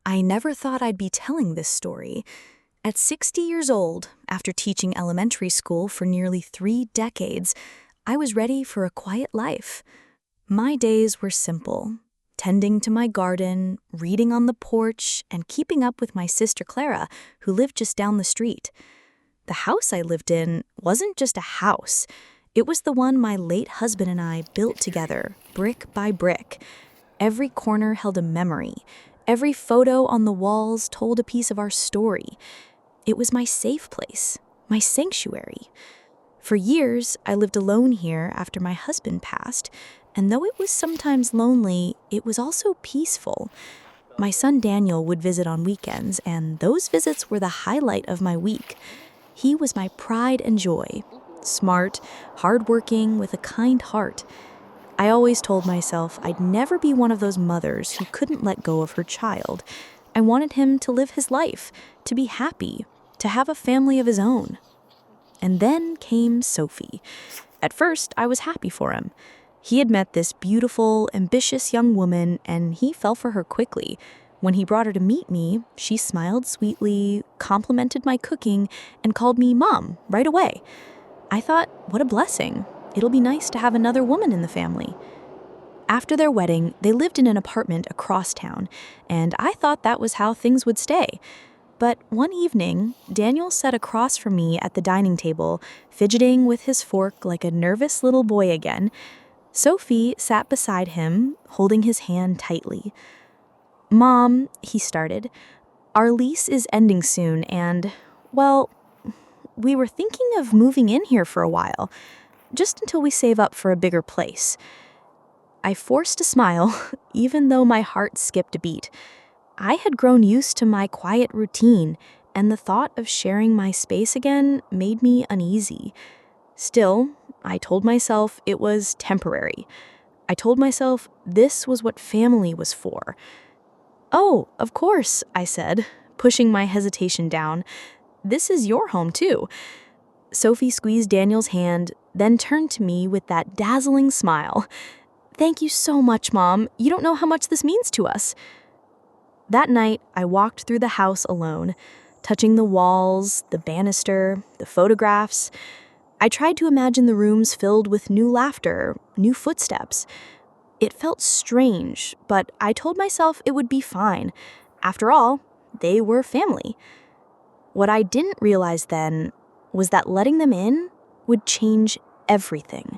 I never thought I'd be telling this story. At 60 years old, after teaching elementary school for nearly 3 decades, I was ready for a quiet life. My days were simple: tending to my garden, reading on the porch, and keeping up with my sister Clara, who lived just down the street. The house I lived in wasn't just a house. It was the one my late husband and I built together, brick by brick. Every corner held a memory. Every photo on the walls told a piece of our story. It was my safe place, my sanctuary. For years, I lived alone here after my husband passed, and though it was sometimes lonely, it was also peaceful. My son Daniel would visit on weekends, and those visits were the highlight of my week. He was my pride and joy. Smart, hardworking, with a kind heart. I always told myself I'd never be one of those mothers who couldn't let go of her child. I wanted him to live his life, to be happy, to have a family of his own. And then came Sophie. At first, I was happy for him. He had met this beautiful, ambitious young woman, and he fell for her quickly. When he brought her to meet me, she smiled sweetly, complimented my cooking, and called me Mom right away. I thought, what a blessing. It'll be nice to have another woman in the family. After their wedding, they lived in an apartment across town, and I thought that was how things would stay. But one evening, Daniel sat across from me at the dining table, fidgeting with his fork like a nervous little boy again. Sophie sat beside him, holding his hand tightly. "Mom," he started, "our lease is ending soon, and, well, we were thinking of moving in here for a while, just until we save up for a bigger place." I forced a smile, even though my heart skipped a beat. I had grown used to my quiet routine, and the thought of sharing my space again made me uneasy. Still, I told myself it was temporary. I told myself this was what family was for. "Oh, of course," I said, pushing my hesitation down. "This is your home, too." Sophie squeezed Daniel's hand, then turned to me with that dazzling smile. "Thank you so much, Mom. You don't know how much this means to us." That night, I walked through the house alone, touching the walls, the banister, the photographs. I tried to imagine the rooms filled with new laughter, new footsteps. It felt strange, but I told myself it would be fine. After all, they were family. What I didn't realize then was that letting them in would change everything.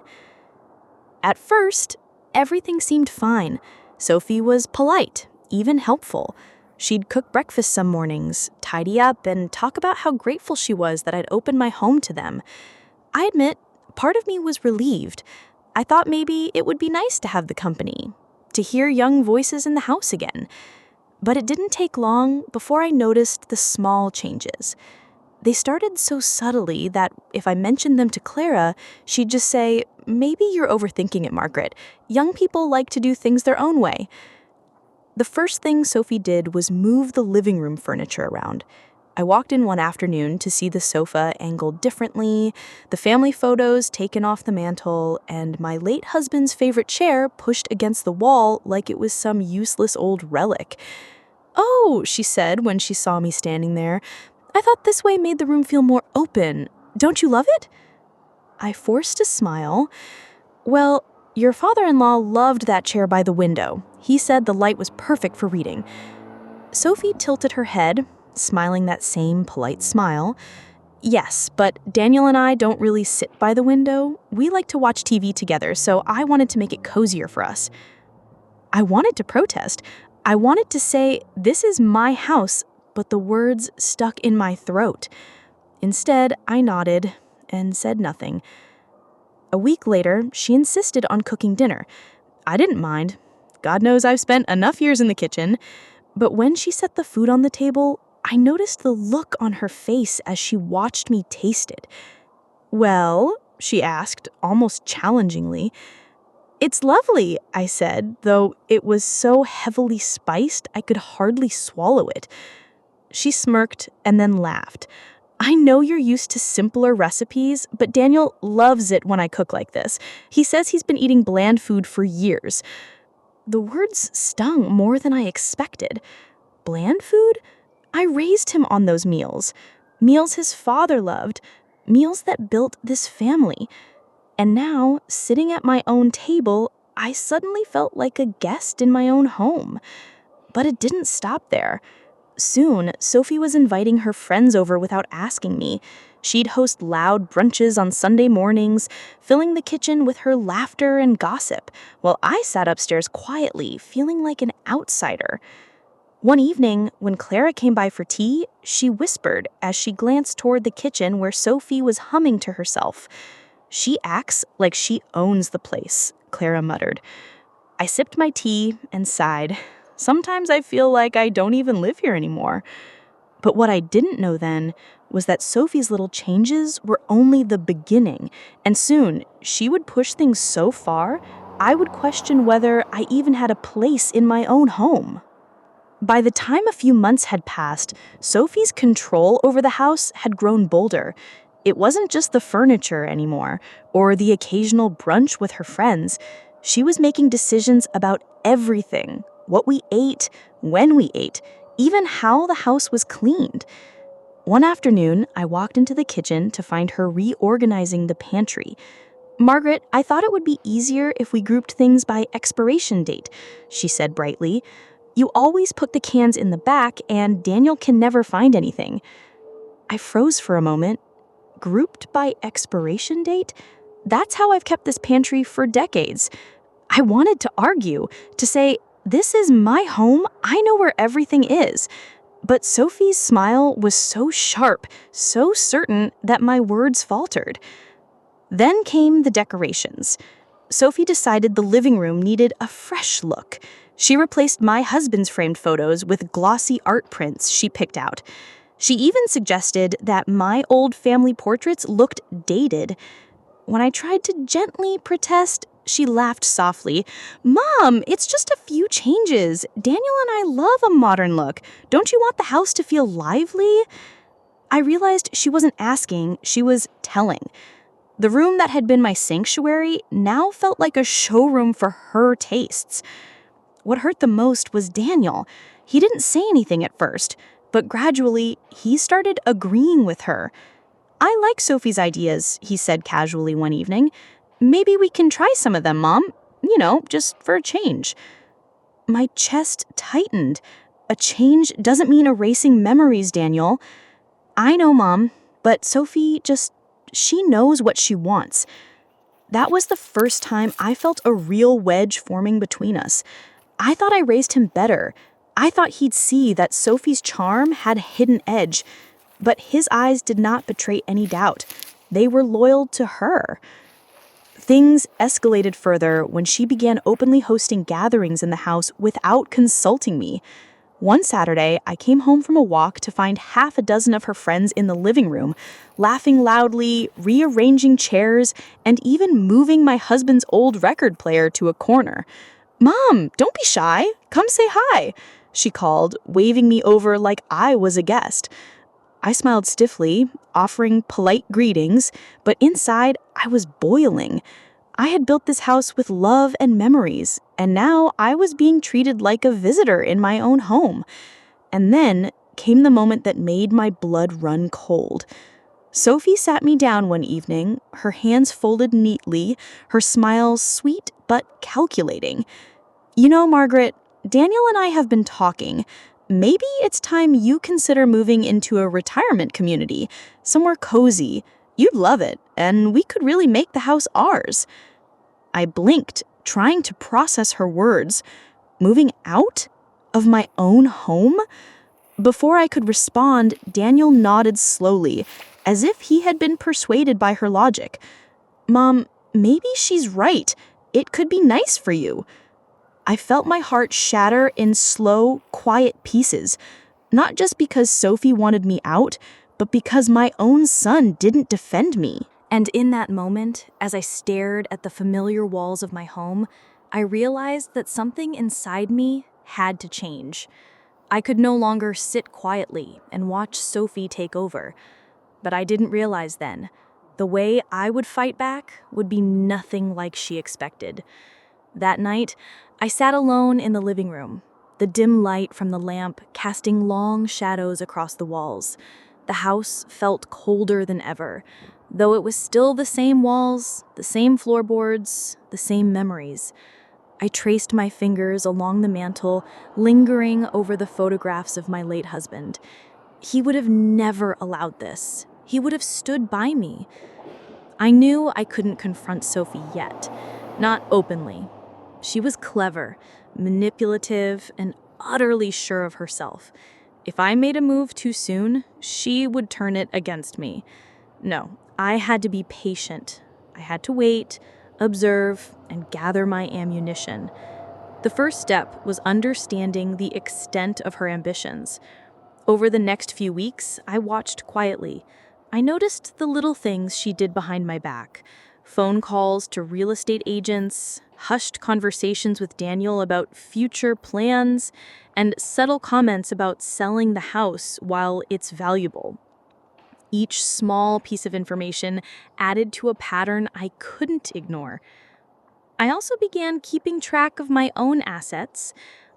At first, everything seemed fine. Sophie was polite, even helpful. She'd cook breakfast some mornings, tidy up, and talk about how grateful she was that I'd opened my home to them. I admit, part of me was relieved. I thought maybe it would be nice to have the company, to hear young voices in the house again. But it didn't take long before I noticed the small changes. They started so subtly that if I mentioned them to Clara, she'd just say, "Maybe you're overthinking it, Margaret. Young people like to do things their own way." The first thing Sophie did was move the living room furniture around. I walked in one afternoon to see the sofa angled differently, the family photos taken off the mantel, and my late husband's favorite chair pushed against the wall like it was some useless old relic. "Oh," she said when she saw me standing there, "I thought this way made the room feel more open. Don't you love it?" I forced a smile. "Well, your father-in-law loved that chair by the window. He said the light was perfect for reading." Sophie tilted her head, smiling that same polite smile. "Yes, but Daniel and I don't really sit by the window. We like to watch TV together, so I wanted to make it cozier for us." I wanted to protest. I wanted to say, "This is my house," but the words stuck in my throat. Instead, I nodded and said nothing. A week later, she insisted on cooking dinner. I didn't mind. God knows I've spent enough years in the kitchen. But when she set the food on the table, I noticed the look on her face as she watched me taste it. "Well?" she asked, almost challengingly. "It's lovely," I said, though it was so heavily spiced I could hardly swallow it. She smirked and then laughed. "I know you're used to simpler recipes, but Daniel loves it when I cook like this. He says he's been eating bland food for years." The words stung more than I expected. bland food? I raised him on those meals. Meals his father loved. Meals that built this family. And now, sitting at my own table, I suddenly felt like a guest in my own home. But it didn't stop there. Soon, Sophie was inviting her friends over without asking me. She'd host loud brunches on Sunday mornings, filling the kitchen with her laughter and gossip, while I sat upstairs quietly, feeling like an outsider. One evening, when Clara came by for tea, she whispered as she glanced toward the kitchen where Sophie was humming to herself. "She acts like she owns the place," Clara muttered. I sipped my tea and sighed. Sometimes I feel like I don't even live here anymore. But what I didn't know then was that Sophie's little changes were only the beginning, and soon she would push things so far, I would question whether I even had a place in my own home. By the time a few months had passed, Sophie's control over the house had grown bolder. It wasn't just the furniture anymore, or the occasional brunch with her friends. She was making decisions about everything: what we ate, when we ate, even how the house was cleaned. One afternoon, I walked into the kitchen to find her reorganizing the pantry. "Margaret, I thought it would be easier if we grouped things by expiration date," she said brightly. "You always put the cans in the back, and Daniel can never find anything." I froze for a moment. Grouped by expiration date? That's how I've kept this pantry for decades. I wanted to argue, to say, "This is my home, I know where everything is." But Sophie's smile was so sharp, so certain, that my words faltered. Then came the decorations. Sophie decided the living room needed a fresh look. She replaced my husband's framed photos with glossy art prints she picked out. She even suggested that my old family portraits looked dated. When I tried to gently protest, she laughed softly. "Mom, it's just a few changes. Daniel and I love a modern look. Don't you want the house to feel lively?" I realized she wasn't asking, she was telling. The room that had been my sanctuary now felt like a showroom for her tastes. What hurt the most was Daniel. He didn't say anything at first, but gradually he started agreeing with her. "I like Sophie's ideas," he said casually one evening. "Maybe we can try some of them, Mom. Just for a change." My chest tightened. "A change doesn't mean erasing memories, Daniel." "I know, Mom, but Sophie she knows what she wants." That was the first time I felt a real wedge forming between us. I thought I raised him better. I thought he'd see that Sophie's charm had a hidden edge, but his eyes did not betray any doubt. They were loyal to her. Things escalated further when she began openly hosting gatherings in the house without consulting me. One Saturday, I came home from a walk to find half a dozen of her friends in the living room, laughing loudly, rearranging chairs, and even moving my husband's old record player to a corner. "Mom, don't be shy. Come say hi," she called, waving me over like I was a guest. I smiled stiffly, offering polite greetings, but inside I was boiling. I had built this house with love and memories, and now I was being treated like a visitor in my own home. And then came the moment that made my blood run cold. Sophie sat me down one evening, her hands folded neatly, her smile sweet but calculating. Margaret, Daniel and I have been talking. Maybe it's time you consider moving into a retirement community, somewhere cozy. You'd love it, and we could really make the house ours." I blinked, trying to process her words. Moving out? Of my own home? Before I could respond, Daniel nodded slowly, as if he had been persuaded by her logic. "Mom, maybe she's right. It could be nice for you." I felt my heart shatter in slow, quiet pieces, not just because Sophie wanted me out, but because my own son didn't defend me. And in that moment, as I stared at the familiar walls of my home, I realized that something inside me had to change. I could no longer sit quietly and watch Sophie take over. But I didn't realize then, the way I would fight back would be nothing like she expected. That night, I sat alone in the living room. the dim light from the lamp casting long shadows across the walls. The house felt colder than ever, though it was still the same walls, the same floorboards, the same memories. I traced my fingers along the mantel, lingering over the photographs of my late husband. He would have never allowed this. He would have stood by me. I knew I couldn't confront Sophie yet, not openly. She was clever, manipulative, and utterly sure of herself. If I made a move too soon, she would turn it against me. No, I had to be patient. I had to wait, observe, and gather my ammunition. The first step was understanding the extent of her ambitions. Over the next few weeks, I watched quietly. I noticed the little things she did behind my back. Phone calls to real estate agents, hushed conversations with Daniel about future plans, and subtle comments about selling the house while it's valuable. Each small piece of information added to a pattern I couldn't ignore. I also began keeping track of my own assets.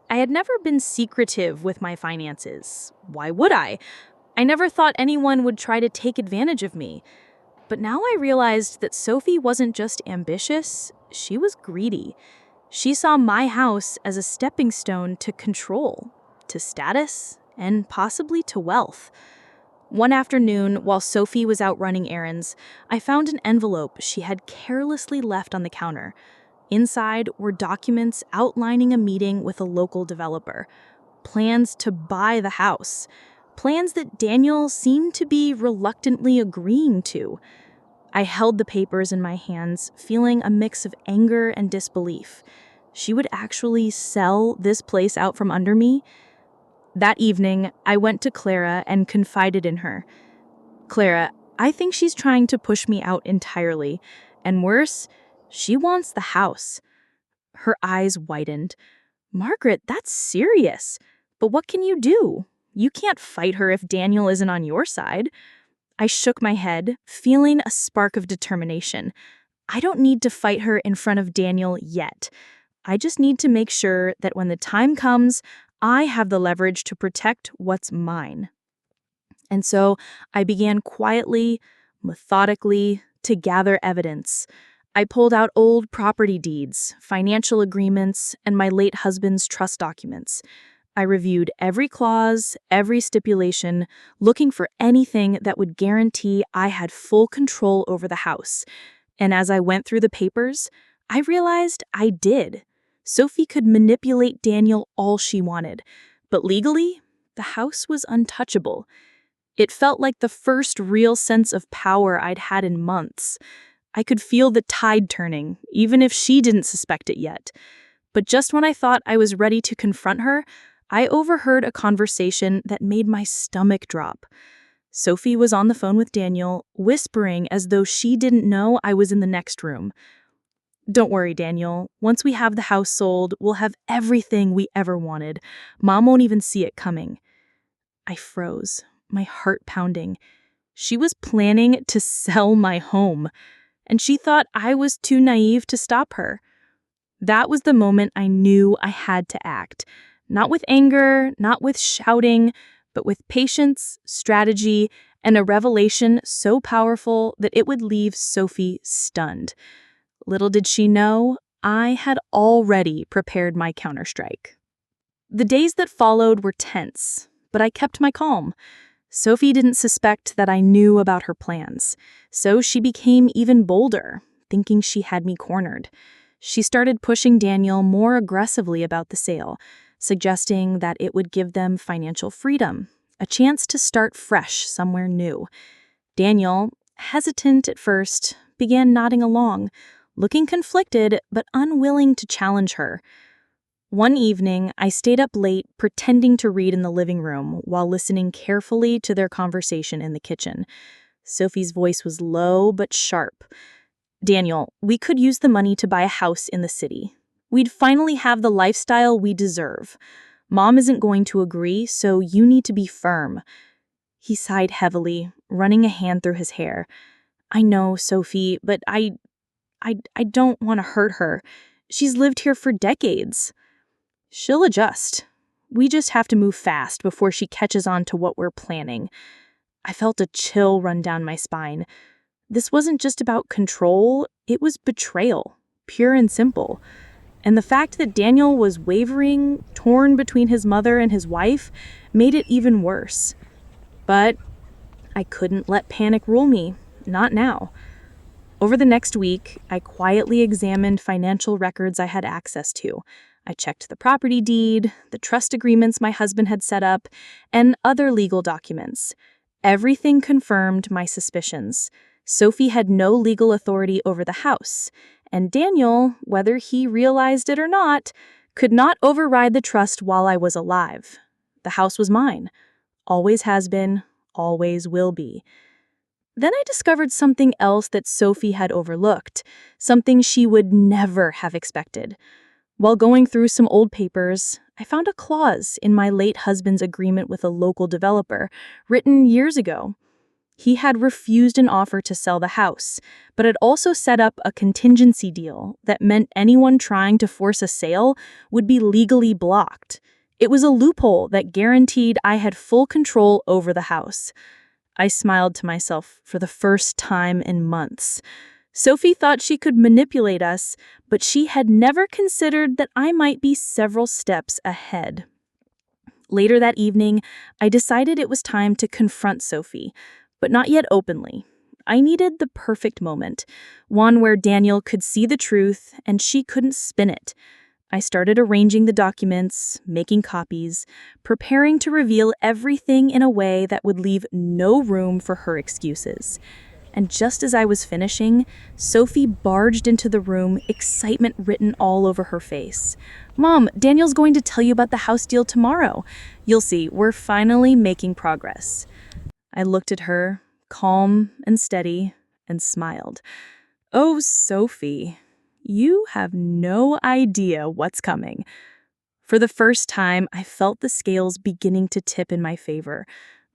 I had never been secretive with my finances. Why would I? I never thought anyone would try to take advantage of me. But now I realized that Sophie wasn't just ambitious, she was greedy. She saw my house as a stepping stone to control, to status, and possibly to wealth. One afternoon, while Sophie was out running errands, I found an envelope she had carelessly left on the counter. Inside were documents outlining a meeting with a local developer, plans to buy the house, plans that Daniel seemed to be reluctantly agreeing to. I held the papers in my hands, feeling a mix of anger and disbelief. She would actually sell this place out from under me? That evening, I went to Clara and confided in her. Clara, I think she's trying to push me out entirely. And worse, she wants the house. Her eyes widened. Margaret, that's serious. But what can you do? You can't fight her if Daniel isn't on your side. I shook my head, feeling a spark of determination. I don't need to fight her in front of Daniel yet. I just need to make sure that when the time comes, I have the leverage to protect what's mine. And so I began quietly, methodically, to gather evidence. I pulled out old property deeds, financial agreements, and my late husband's trust documents. I reviewed every clause, every stipulation, looking for anything that would guarantee I had full control over the house. And as I went through the papers, I realized I did. Sophie could manipulate Daniel all she wanted, but legally, the house was untouchable. It felt like the first real sense of power I'd had in months. I could feel the tide turning, even if she didn't suspect it yet. But just when I thought I was ready to confront her, I overheard a conversation that made my stomach drop. Sophie was on the phone with Daniel, whispering as though she didn't know I was in the next room. Don't worry, Daniel. Once we have the house sold, we'll have everything we ever wanted. Mom won't even see it coming. I froze, my heart pounding. She was planning to sell my home, and she thought I was too naive to stop her. That was the moment I knew I had to act. Not with anger, not with shouting, but with patience, strategy, and a revelation so powerful that it would leave Sophie stunned. Little did she know, I had already prepared my counterstrike. The days that followed were tense, but I kept my calm. Sophie didn't suspect that I knew about her plans, so she became even bolder, thinking she had me cornered. She started pushing Daniel more aggressively about the sale, suggesting that it would give them financial freedom, a chance to start fresh somewhere new. Daniel, hesitant at first, began nodding along, looking conflicted but unwilling to challenge her. One evening, I stayed up late pretending to read in the living room while listening carefully to their conversation in the kitchen. Sophie's voice was low but sharp. Daniel, we could use the money to buy a house in the city. We'd finally have the lifestyle we deserve. Mom isn't going to agree, so you need to be firm. He sighed heavily, running a hand through his hair. I know, Sophie, but I don't want to hurt her. She's lived here for decades. She'll adjust. We just have to move fast before she catches on to what we're planning." I felt a chill run down my spine. This wasn't just about control, it was betrayal, pure and simple. And the fact that Daniel was wavering, torn between his mother and his wife, made it even worse. But I couldn't let panic rule me, not now. Over the next week, I quietly examined financial records I had access to. I checked the property deed, the trust agreements my husband had set up, and other legal documents. Everything confirmed my suspicions. Sophie had no legal authority over the house, and Daniel, whether he realized it or not, could not override the trust while I was alive. The house was mine. Always has been, always will be. Then I discovered something else that Sophie had overlooked, something she would never have expected. While going through some old papers, I found a clause in my late husband's agreement with a local developer, written years ago. He had refused an offer to sell the house, but had also set up a contingency deal that meant anyone trying to force a sale would be legally blocked. It was a loophole that guaranteed I had full control over the house. I smiled to myself for the first time in months. Sophie thought she could manipulate us, but she had never considered that I might be several steps ahead. Later that evening, I decided it was time to confront Sophie, but not yet openly. I needed the perfect moment, one where Daniel could see the truth and she couldn't spin it. I started arranging the documents, making copies, preparing to reveal everything in a way that would leave no room for her excuses. And just as I was finishing, Sophie barged into the room, excitement written all over her face. "Mom, Daniel's going to tell you about the house deal tomorrow. You'll see, we're finally making progress." I looked at her, calm and steady, and smiled. "Oh, Sophie, you have no idea what's coming." For the first time, I felt the scales beginning to tip in my favor,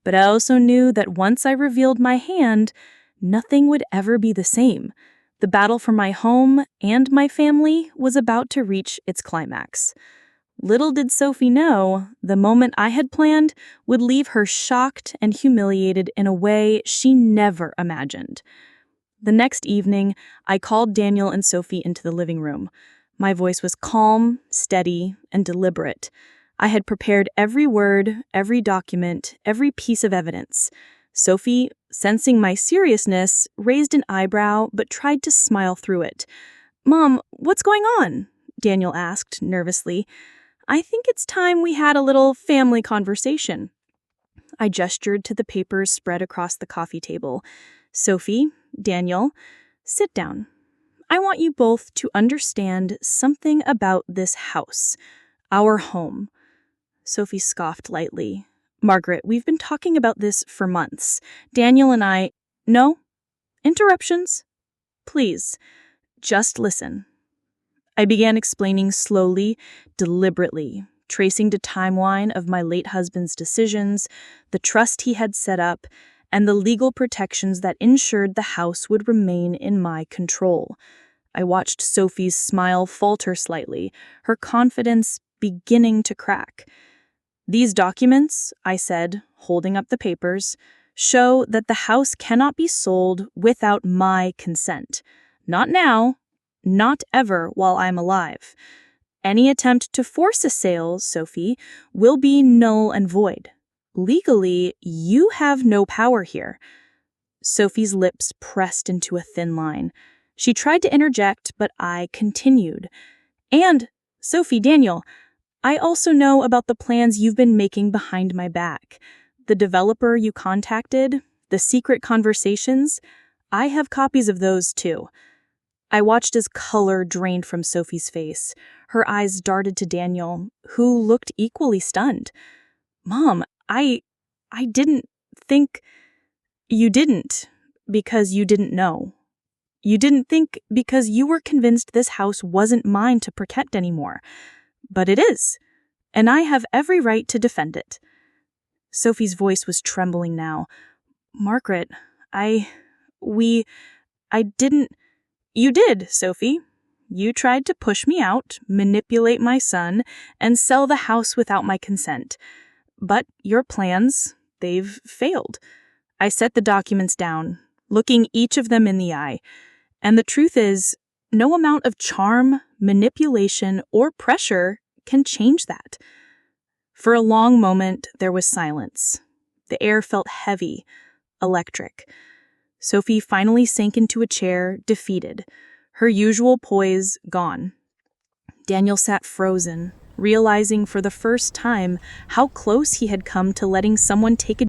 but I also knew that once I revealed my hand, nothing would ever be the same. The battle for my home and my family was about to reach its climax. Little did Sophie know, the moment I had planned would leave her shocked and humiliated in a way she never imagined. The next evening, I called Daniel and Sophie into the living room. My voice was calm, steady, and deliberate. I had prepared every word, every document, every piece of evidence. Sophie, sensing my seriousness, raised an eyebrow but tried to smile through it. "Mom, what's going on?" Daniel asked nervously. "I think it's time we had a little family conversation." I gestured to the papers spread across the coffee table. "Sophie, Daniel, sit down. I want you both to understand something about this house, our home." Sophie scoffed lightly. "Margaret, we've been talking about this for months. Daniel and I—" "No? Interruptions? Please, just listen." I began explaining slowly, deliberately, tracing the timeline of my late husband's decisions, the trust he had set up, and the legal protections that ensured the house would remain in my control. I watched Sophie's smile falter slightly, her confidence beginning to crack. "These documents," I said, holding up the papers, "show that the house cannot be sold without my consent. Not now, not ever while I'm alive. Any attempt to force a sale, Sophie, will be null and void. Legally, you have no power here." Sophie's lips pressed into a thin line. She tried to interject, but I continued. "And, Sophie, Daniel, I also know about the plans you've been making behind my back. The developer you contacted, the secret conversations, I have copies of those too." I watched as color drained from Sophie's face. Her eyes darted to Daniel, who looked equally stunned. "Mom, I didn't think—" "You didn't, because you didn't know. You didn't think because you were convinced this house wasn't mine to protect anymore. But it is, and I have every right to defend it." Sophie's voice was trembling now. "Margaret, I didn't—" "You did, Sophie. You tried to push me out, manipulate my son, and sell the house without my consent. But your plans, they've failed. I set the documents down, looking each of them in the eye. And the truth is, no amount of charm, manipulation, or pressure can change that. For a long moment, there was silence. The air felt heavy, electric. Sophie finally sank into a chair, defeated, her usual poise gone. Daniel sat frozen, realizing for the first time how close he had come to letting someone take a